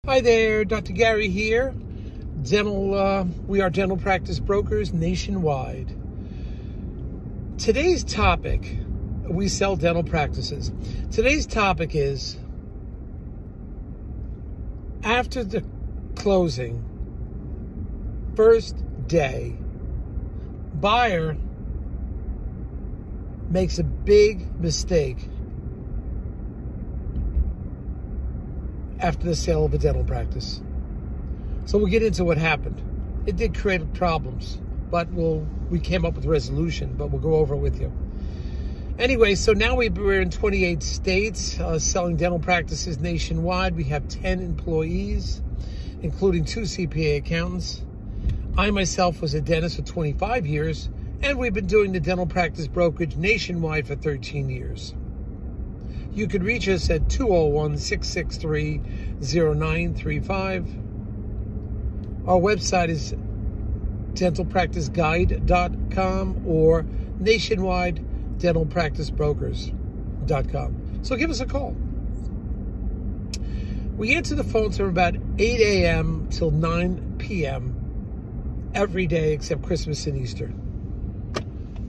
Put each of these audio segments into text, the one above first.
Hi there, Dr. Gary here. We are dental practice brokers nationwide. Today's topic, we sell dental practices. Today's topic is, after the closing, first day, buyer makes a big mistake after the sale of a dental practice. So we'll get into what happened. It did create problems, but we came up with a resolution, but we'll go over it with you. Anyway, so now we're in 28 states, selling dental practices nationwide. We have 10 employees, including 2 CPA accountants. I myself was a dentist for 25 years, and we've been doing the dental practice brokerage nationwide for 13 years. You can reach us at 201-663-0935. Our website is dentalpracticeguide.com or nationwidedentalpracticebrokers.com. So give us a call. We answer the phones from about 8 a.m. till 9 p.m. every day except Christmas and Easter.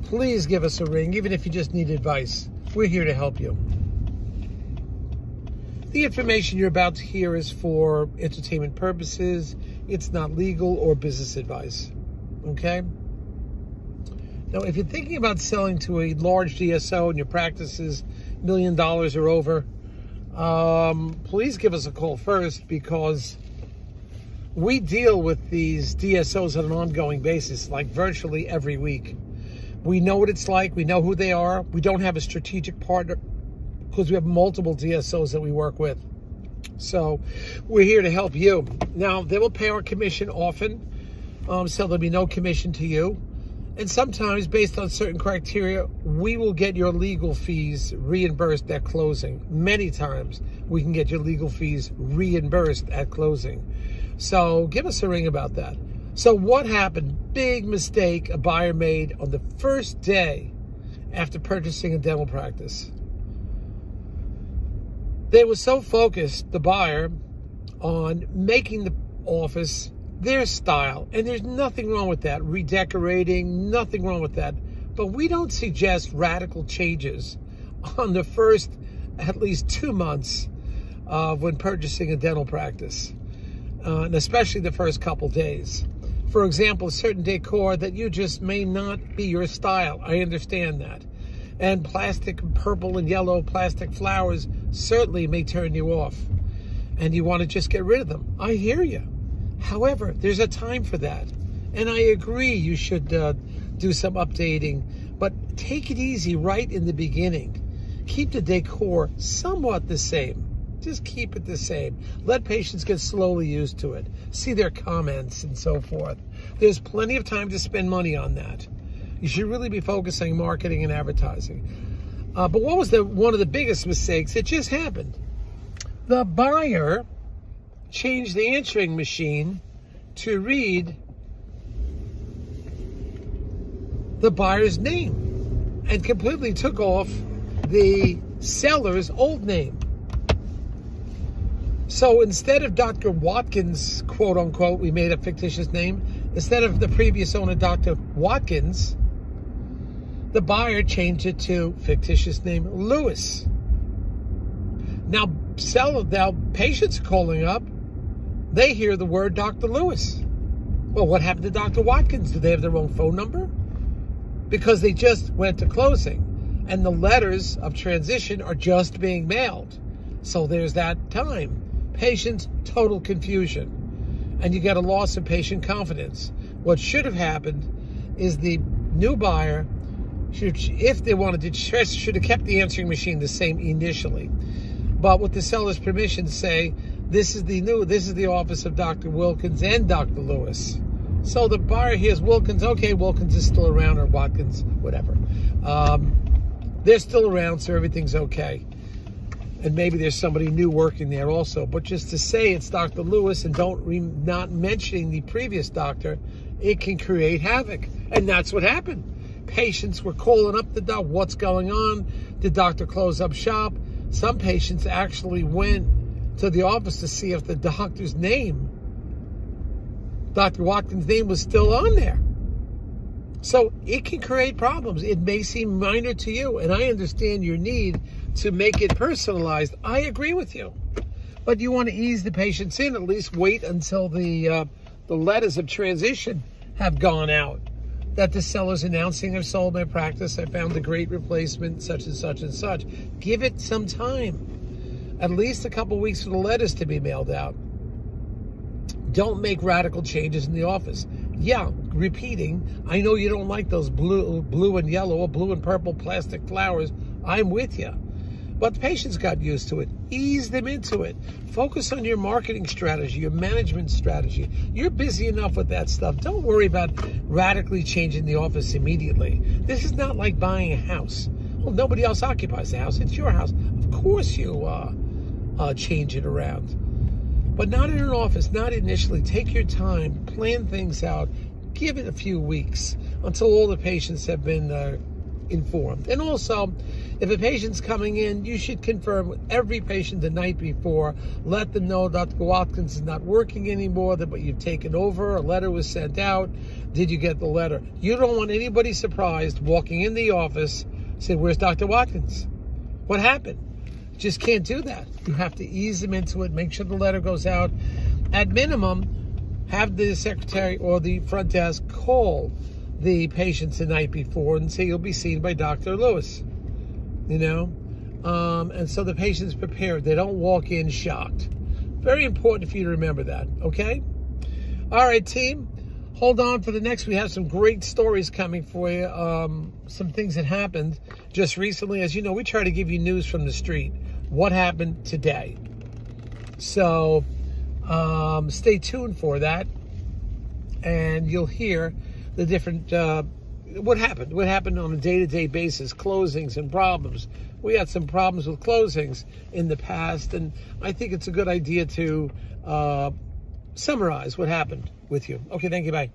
Please give us a ring, even if you just need advice. We're here to help you. The information you're about to hear is for entertainment purposes. It's not legal or business advice, okay? Now, if you're thinking about selling to a large DSO and your practice is $1 million or over, please give us a call first, because we deal with these DSOs on an ongoing basis, like virtually every week. We know what it's like. We know who they are. We don't have a strategic partner, because we have multiple DSOs that we work with. So we're here to help you. Now, they will pay our commission often, so there'll be no commission to you. And sometimes, based on certain criteria, we will get your legal fees reimbursed at closing. Many times, we can get your legal fees reimbursed at closing. So give us a ring about that. So what happened? Big mistake a buyer made on the first day after purchasing a dental practice. They were so focused, the buyer, on making the office their style. And there's nothing wrong with that. Redecorating, nothing wrong with that. But we don't suggest radical changes on the first at least 2 months of when purchasing a dental practice. And especially the first couple days. For example, a certain decor that you just may not be your style. I understand that. And plastic, purple and yellow plastic flowers certainly may turn you off, and you want to just get rid of them. I hear you. However, there's a time for that, and I agree you should do some updating, but take it easy right in the beginning. Keep the decor somewhat the same. Just keep it the same. Let patients get slowly used to it, see their comments and so forth. There's plenty of time to spend money on that. You should really be focusing on marketing and advertising. But what was one of the biggest mistakes that just happened? The buyer changed the answering machine to read the buyer's name and completely took off the seller's old name. So instead of Dr. Watkins, quote unquote, we made a fictitious name, instead of the previous owner, Dr. Watkins, the buyer changed it to fictitious name Lewis. Now, patients calling up, they hear the word Dr. Lewis. Well, what happened to Dr. Watkins? Do they have their own phone number? Because they just went to closing, and the letters of transition are just being mailed. So there's that time. Patients, total confusion. And you get a loss of patient confidence. What should have happened is the new buyer, if they wanted to, should have kept the answering machine the same initially. But with the seller's permission, say, this is the office of Dr. Wilkins and Dr. Lewis. So the buyer hears Wilkins, okay, Wilkins is still around, or Watkins, whatever. They're still around, so everything's okay. And maybe there's somebody new working there also. But just to say it's Dr. Lewis and not mentioning the previous doctor, it can create havoc. And that's what happened. Patients were calling up the doctor, what's going on? Did doctor close up shop? Some patients actually went to the office to see if the doctor's name, Dr. Watkins' name, was still on there. So it can create problems. It may seem minor to you, and I understand your need to make it personalized. I agree with you. But you want to ease the patients in, at least wait until the letters of transition have gone out. That the seller's announcing, I've sold my practice, I found a great replacement, such and such and such. Give it some time. At least a couple weeks for the letters to be mailed out. Don't make radical changes in the office. Yeah, repeating, I know you don't like those blue and yellow or blue and purple plastic flowers. I'm with you. But the patients got used to it. Ease them into it. Focus on your marketing strategy, your management strategy. You're busy enough with that stuff. Don't worry about radically changing the office immediately. This is not like buying a house. Well, nobody else occupies the house. It's your house. Of course you change it around. But not in an office, not initially. Take your time, plan things out. Give it a few weeks until all the patients have been informed. And also, if a patient's coming in, you should confirm with every patient the night before. Let them know Dr. Watkins is not working anymore, but you've taken over. A letter was sent out. Did you get the letter? You don't want anybody surprised walking in the office, say, where's Dr. Watkins? What happened? Just can't do that. You have to ease them into it, make sure the letter goes out. At minimum, have the secretary or the front desk call the patients the night before and say you'll be seen by Dr. Lewis. You know? And so the patient's prepared. They don't walk in shocked. Very important for you to remember that, okay? All right, team. Hold on for the next. We have some great stories coming for you. Some things that happened just recently. As you know, we try to give you news from the street. What happened today? So stay tuned for that. And you'll hear the different, what happened on a day-to-day basis, closings and problems. We had some problems with closings in the past, and I think it's a good idea to summarize what happened with you. Okay, thank you, bye.